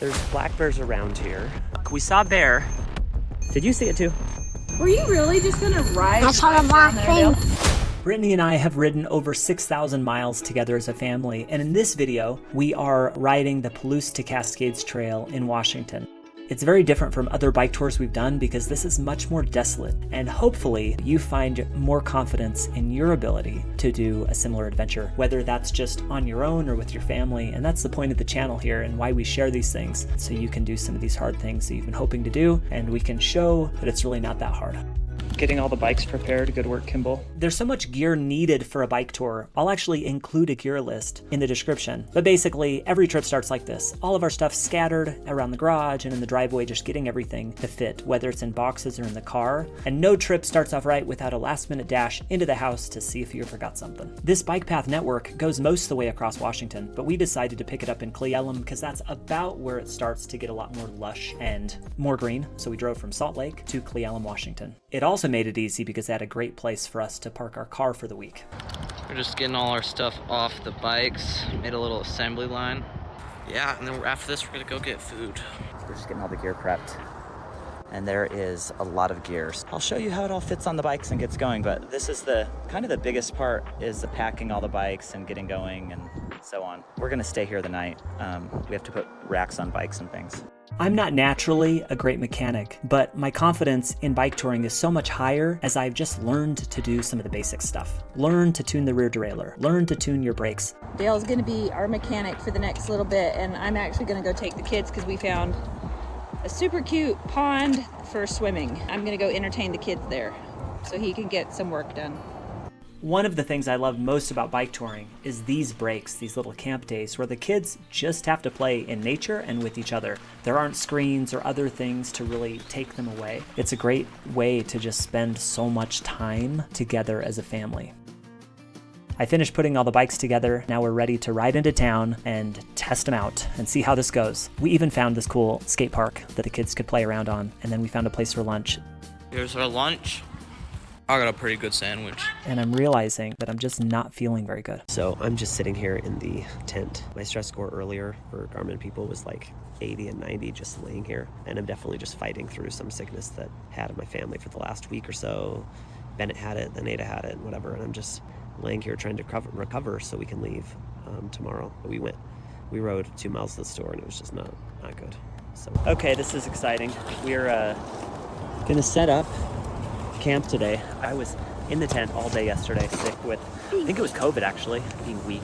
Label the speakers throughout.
Speaker 1: There's black bears around here. We saw a bear. Did you see it too?
Speaker 2: Were you really just gonna ride?
Speaker 3: I saw the black thing.
Speaker 1: Brittany and I have ridden over 6,000 miles together as a family, and in this video, we are riding the Palouse to Cascades trail in Washington. It's very different from other bike tours we've done because this is much more desolate, and hopefully you find more confidence in your ability to do a similar adventure, whether that's just on your own or with your family. And that's the point of the channel here and why we share these things, so you can do some of these hard things that you've been hoping to do, and we can show that it's really not that hard. Getting all the bikes prepared. Good work, Kimball. There's so much gear needed for a bike tour. I'll actually include a gear list in the description. But basically, every trip starts like this. All of our stuff scattered around the garage and in the driveway, just getting everything to fit, whether it's in boxes or in the car. And no trip starts off right without a last-minute dash into the house to see if you forgot something. This bike path network goes most of the way across Washington, but we decided to pick it up in Cle Elum because that's about where it starts to get a lot more lush and more green. So we drove from Salt Lake to Cle Elum, Washington. It also made it easy because they had a great place for us to park our car for the week.
Speaker 4: We're just getting all our stuff off the bikes, made a little assembly line. Yeah, and then after this, we're gonna go get food.
Speaker 5: We're just getting all the gear prepped. And there is a lot of gears. I'll show you how it all fits on the bikes and gets going, but this is the kind of the biggest part, is the packing all the bikes and getting going and so on. We're gonna stay here the night. We have to put racks on bikes and things.
Speaker 1: I'm not naturally a great mechanic, but my confidence in bike touring is so much higher as I've just learned to do some of the basic stuff. Learn to tune the rear derailleur, learn to tune your brakes.
Speaker 2: Dale's gonna be our mechanic for the next little bit, and I'm actually gonna go take the kids because we found a super cute pond for swimming. I'm gonna go entertain the kids there so he can get some work done.
Speaker 1: One of the things I love most about bike touring is these breaks, these little camp days where the kids just have to play in nature and with each other. There aren't screens or other things to really take them away. It's a great way to just spend so much time together as a family. I finished putting all the bikes together. Now we're ready to ride into town and test them out and see how this goes. We even found this cool skate park that the kids could play around on, and then we found a place for lunch.
Speaker 4: Here's our lunch. I got a pretty good sandwich.
Speaker 1: And I'm realizing that I'm just not feeling very good.
Speaker 6: So I'm just sitting here in the tent. My stress score earlier for Garmin people was like 80 and 90 just laying here. And I'm definitely just fighting through some sickness that I had in my family for the last week or so. Bennett had it, then Ada had it, and whatever. And I'm just laying here trying to recover so we can leave tomorrow. But we rode 2 miles to the store and it was just not good. So okay, this is exciting. We're gonna set up camp today. I was in the tent all day yesterday, sick with, I think it was COVID actually, being weak,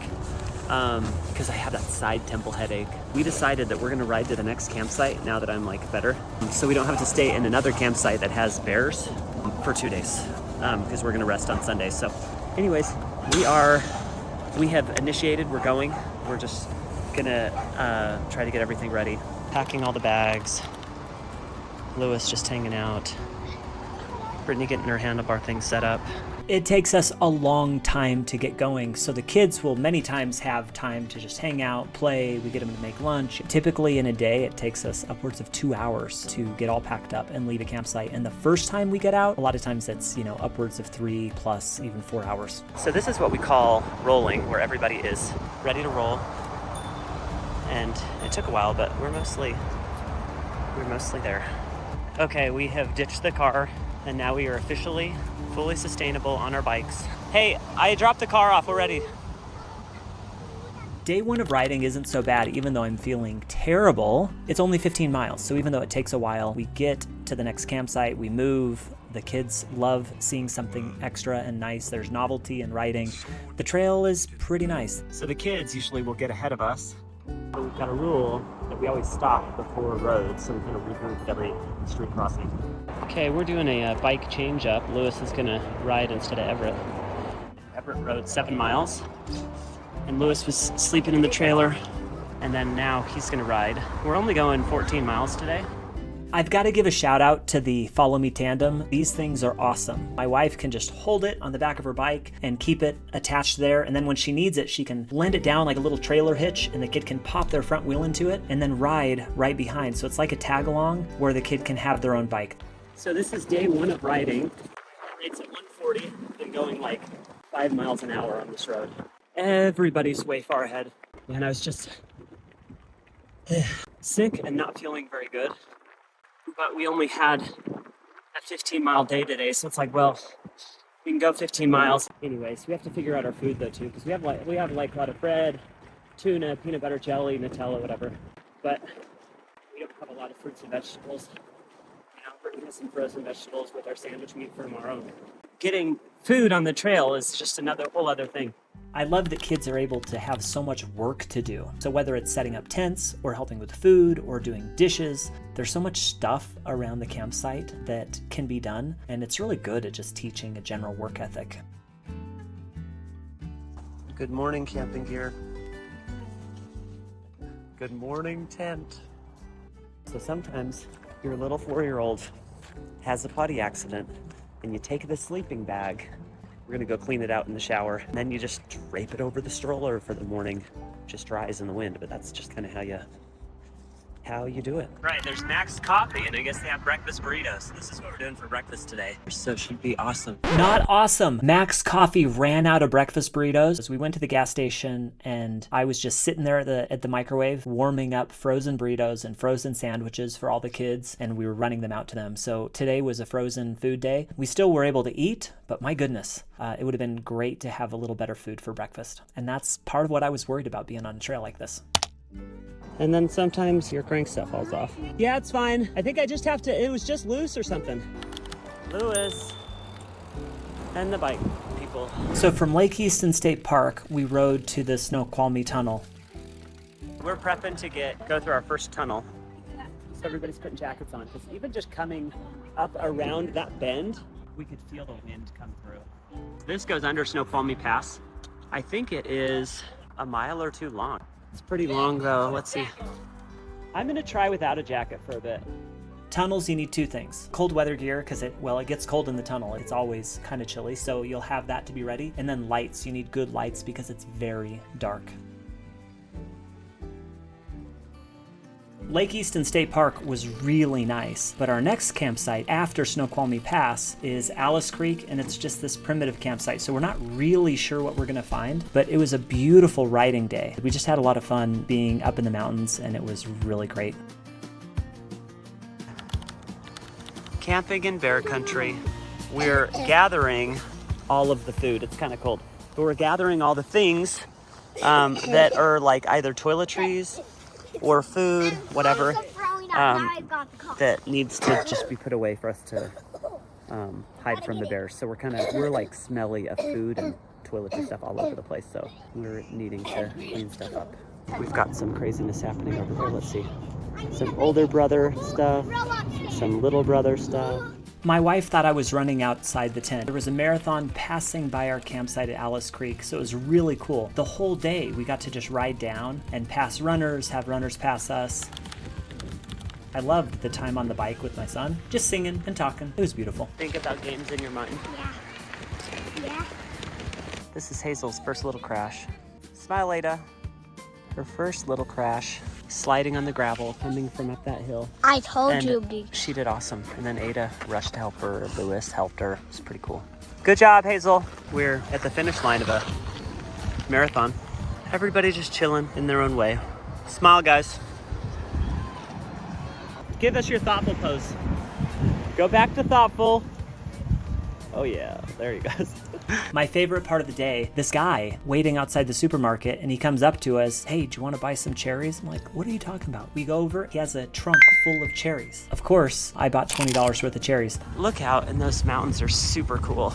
Speaker 6: because I had that side temple headache. We decided that we're gonna ride to the next campsite now that I'm like better, so we don't have to stay in another campsite that has bears for 2 days, because we're gonna rest on Sunday. So anyways, we have initiated, we're going. We're just gonna try to get everything ready. Packing all the bags. Lewis just hanging out. Brittany getting her handlebar thing set up. It takes us a long time to get going, so the kids will many times have time to just hang out, play, we get them to make lunch. Typically in a day, it takes us upwards of 2 hours to get all packed up and leave a campsite. And the first time we get out, a lot of times it's, upwards of 3 plus even 4 hours. So this is what we call rolling, where everybody is ready to roll. And it took a while, but we're mostly there. Okay, we have ditched the car. And now we are officially fully sustainable on our bikes. Hey, I dropped the car off already. Day 1 of riding isn't so bad, even though I'm feeling terrible. It's only 15 miles, so even though it takes a while, we get to the next campsite, we move. The kids love seeing something extra and nice. There's novelty in riding. The trail is pretty nice. So the kids usually will get ahead of us. We've got a rule that we always stop before roads, so we kind of regroup at every street crossing. Okay, we're doing a bike change up. Lewis is gonna ride instead of Everett. Everett rode 7 miles, and Lewis was sleeping in the trailer, and then now he's gonna ride. We're only going 14 miles today. I've got to give a shout out to the Follow Me tandem. These things are awesome. My wife can just hold it on the back of her bike and keep it attached there, and then when she needs it, she can blend it down like a little trailer hitch, and the kid can pop their front wheel into it and then ride right behind. So it's like a tag along where the kid can have their own bike. So this is day 1 of riding. It's at 140, been going like 5 miles an hour on this road. Everybody's way far ahead. And I was just sick and not feeling very good. But we only had a 15-mile day today, so it's like, well, we can go 15 miles. Anyways, we have to figure out our food though too, because we have like a lot of bread, tuna, peanut butter jelly, Nutella, whatever. But we don't have a lot of fruits and vegetables. You know, we're eating some frozen vegetables with our sandwich meat for tomorrow. Getting food on the trail is just another whole other thing.
Speaker 1: I love that kids are able to have so much work to do. So whether it's setting up tents or helping with food or doing dishes, there's so much stuff around the campsite that can be done, and it's really good at just teaching a general work ethic.
Speaker 6: Good morning, camping gear. Good morning, tent. So sometimes your little 4-year-old has a potty accident and you take the sleeping bag. We're gonna go clean it out in the shower, and then you just drape it over the stroller for the morning. Just dries in the wind, but that's just kind of how you do it. Right, there's Max Coffee, and I guess they have breakfast burritos. This is what we're doing for breakfast today. So it should be awesome.
Speaker 1: Not awesome. Max Coffee ran out of breakfast burritos. So we went to the gas station, and I was just sitting there at the microwave warming up frozen burritos and frozen sandwiches for all the kids, and we were running them out to them. So today was a frozen food day. We still were able to eat, but my goodness, it would have been great to have a little better food for breakfast. And that's part of what I was worried about being on a trail like this.
Speaker 6: And then sometimes your crank stuff falls off. Yeah, it's fine. I think I just have to, it was just loose or something. Lewis and the bike people.
Speaker 1: So from Lake Easton State Park, we rode to the Snoqualmie Tunnel.
Speaker 6: We're prepping to go through our first tunnel. So everybody's putting jackets on, because even just coming up around that bend, we could feel the wind come through. This goes under Snoqualmie Pass. I think it is a mile or two long. It's pretty long though. Let's see. I'm gonna try without a jacket for a bit.
Speaker 1: Tunnels, you need two things. Cold weather gear, because it gets cold in the tunnel. It's always kind of chilly, so you'll have that to be ready. And then lights, you need good lights because it's very dark. Lake Easton State Park was really nice, but our next campsite after Snoqualmie Pass is Alice Creek, and it's just this primitive campsite, so we're not really sure what we're gonna find, but it was a beautiful riding day. We just had a lot of fun being up in the mountains, and it was really great.
Speaker 6: Camping in bear country. We're gathering all of the food. It's kind of cold, but we're gathering all the things that are like either toiletries or food, whatever, that needs to just be put away for us to hide from the bears. So we're like smelly of food and toiletry stuff all over the place, so we're needing to clean stuff up. We've got some craziness happening over here. Let's see. Some older brother stuff, some little brother stuff.
Speaker 1: My wife thought I was running outside the tent. There was a marathon passing by our campsite at Alice Creek, so it was really cool. The whole day we got to just ride down and pass runners, have runners pass us. I loved the time on the bike with my son, just singing and talking. It was beautiful.
Speaker 6: Think about games in your mind.
Speaker 3: Yeah.
Speaker 6: This is Hazel's first little crash. Smile, Ada. Her first little crash, sliding on the gravel, coming from up that hill.
Speaker 3: I told
Speaker 6: And
Speaker 3: you, dude.
Speaker 6: she did awesome. And then Ada rushed to help her. Lewis helped her. It was pretty cool. Good job, Hazel. We're at the finish line of a marathon. Everybody just chilling in their own way. Smile, guys. Give us your thoughtful pose. Go back to thoughtful. Oh yeah, there you go.
Speaker 1: My favorite part of the day, this guy waiting outside the supermarket, and he comes up to us, hey, do you want to buy some cherries? I'm like, what are you talking about? We go over, he has a trunk full of cherries. Of course, I bought $20 worth of cherries.
Speaker 6: Look out, and those mountains are super cool.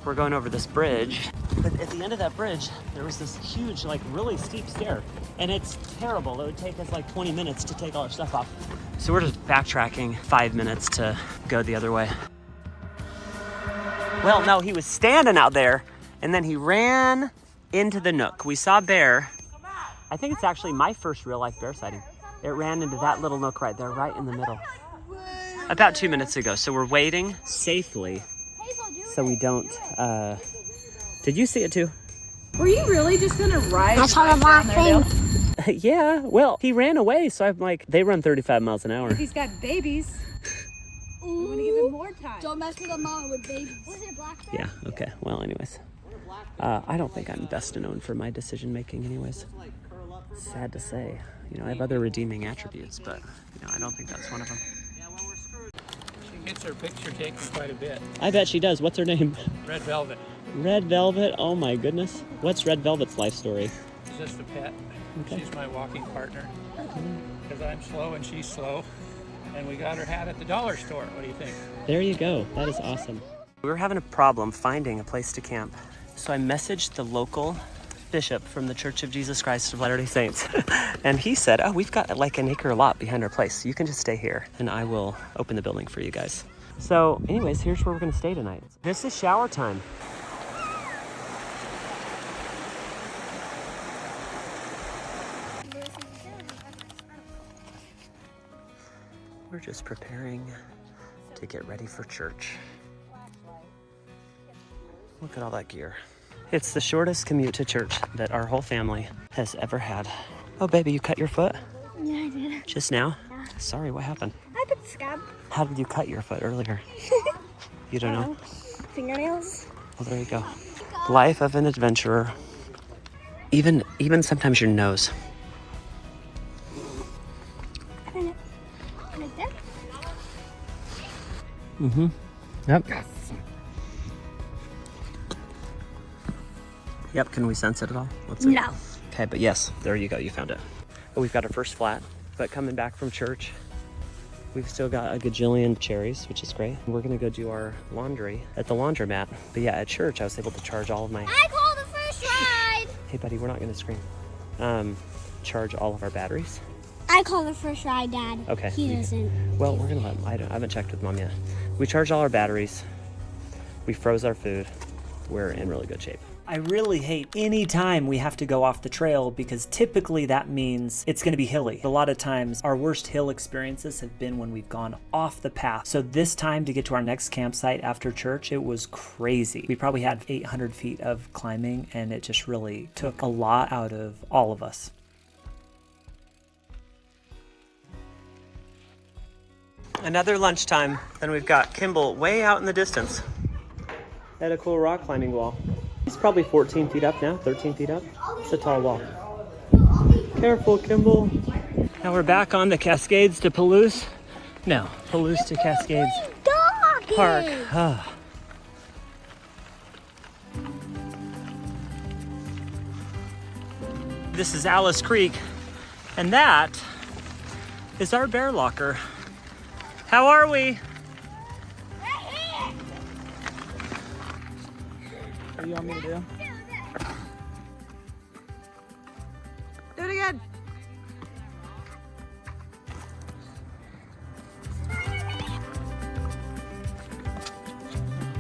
Speaker 6: We're going over this bridge, but at the end of that bridge, there was this huge, like really steep stair, and it's terrible. It would take us like 20 minutes to take all our stuff off. So we're just backtracking 5 minutes to go the other way. Well, no, he was standing out there, and then he ran into the nook. We saw a bear. I think it's actually my first real life bear sighting. It ran into that little nook right there, right in the middle. About 2 minutes ago. So we're waiting safely so we don't, did you see it too?
Speaker 2: Were you really just gonna ride?
Speaker 3: That's all I'm laughing.
Speaker 6: Yeah, well, he ran away, so I'm like, they run 35 miles an hour.
Speaker 2: He's got babies. You want to give him more time.
Speaker 3: Don't mess with a mom with babies. Was it black bear?
Speaker 6: Yeah, okay, well, anyways. I don't think I'm best known for my decision making anyways. Sad to say. You know, I have other redeeming attributes, but, you know, I don't think that's one of them.
Speaker 7: She gets her picture taken quite a bit.
Speaker 6: I bet she does. What's her name?
Speaker 7: Red Velvet.
Speaker 6: Red Velvet? Oh my goodness. What's Red Velvet's life story?
Speaker 7: It's just a pet.
Speaker 6: Okay.
Speaker 7: She's my walking partner. Because I'm slow and she's slow. And we got her hat at the dollar store. What do you think?
Speaker 6: There you go. That is awesome. We were having a problem finding a place to camp. So I messaged the local bishop from the Church of Jesus Christ of Latter-day Saints. And he said, oh, we've got like an acre lot behind our place. So you can just stay here and I will open the building for you guys. So anyways, here's where we're gonna stay tonight. This is shower time. We're just preparing to get ready for church. Look at all that gear. It's the shortest commute to church that our whole family has ever had. Oh, baby, you cut your foot?
Speaker 3: Yeah, I did.
Speaker 6: Just now?
Speaker 3: Yeah.
Speaker 6: Sorry, what happened?
Speaker 3: I got scab.
Speaker 6: How did you cut your foot earlier? You don't know?
Speaker 3: Fingernails.
Speaker 6: Well, there you go. Life of an adventurer. Even sometimes your nose.
Speaker 3: Like that?
Speaker 6: Mm-hmm. Yep. Yep, can we sense it at all? Let's see.
Speaker 3: No.
Speaker 6: Okay, but yes, there you go, you found it. Oh, we've got our first flat, but coming back from church, we've still got a gajillion cherries, which is great. We're gonna go do our laundry at the laundromat. But yeah, at church, I was able to charge all of my...
Speaker 3: I call the first ride.
Speaker 6: Hey buddy, we're not gonna scream. Charge all of our batteries.
Speaker 3: I call the first ride, Dad.
Speaker 6: Okay.
Speaker 3: He doesn't.
Speaker 6: Well, we're gonna let him. I haven't checked with Mom yet. We charged all our batteries. We froze our food. We're in really good shape.
Speaker 1: I really hate any time we have to go off the trail because typically that means it's going to be hilly. A lot of times our worst hill experiences have been when we've gone off the path. So this time to get to our next campsite after church, it was crazy. We probably had 800 feet of climbing and it just really took a lot out of all of us.
Speaker 6: Another lunchtime. Then we've got Kimball way out in the distance at a cool rock climbing wall. He's probably 14 feet up now, 13 feet up. It's a tall wall. Careful, Kimball. Now we're back on the Cascades to Palouse. No, Palouse to Cascades Park. Ah. This is Alice Creek, and that is our bear locker. How are we?
Speaker 2: What do you want me to do? Do it again.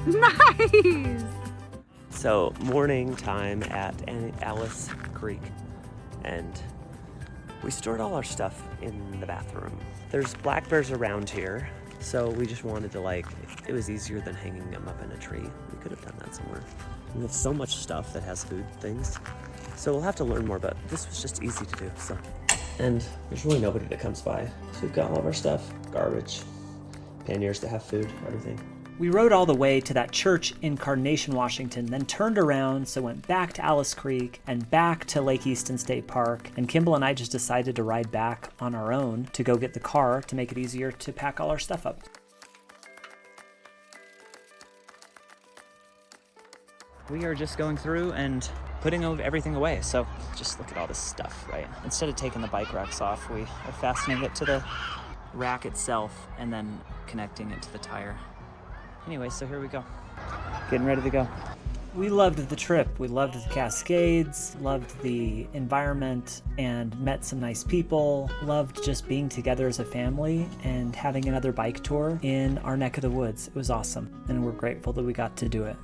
Speaker 2: Nice.
Speaker 6: So morning time at Alice Creek, and we stored all our stuff in the bathroom. There's black bears around here, so we just wanted to it was easier than hanging them up in a tree. We could have done that somewhere. We have so much stuff that has food things, so we'll have to learn more, but this was just easy to do, so. And there's really nobody that comes by. So we've got all of our stuff, garbage, panniers that have food, everything.
Speaker 1: We rode all the way to that church in Carnation, Washington, then turned around, so went back to Alice Creek and back to Lake Easton State Park. And Kimball and I just decided to ride back on our own to go get the car to make it easier to pack all our stuff up.
Speaker 5: We are just going through and putting everything away. So just look at all this stuff, right? Instead of taking the bike racks off, we are fastening it to the rack itself and then connecting it to the tire. Anyway, so here we go. Getting ready to go.
Speaker 1: We loved the trip. We loved the Cascades, loved the environment, and met some nice people. Loved just being together as a family and having another bike tour in our neck of the woods. It was awesome, and we're grateful that we got to do it.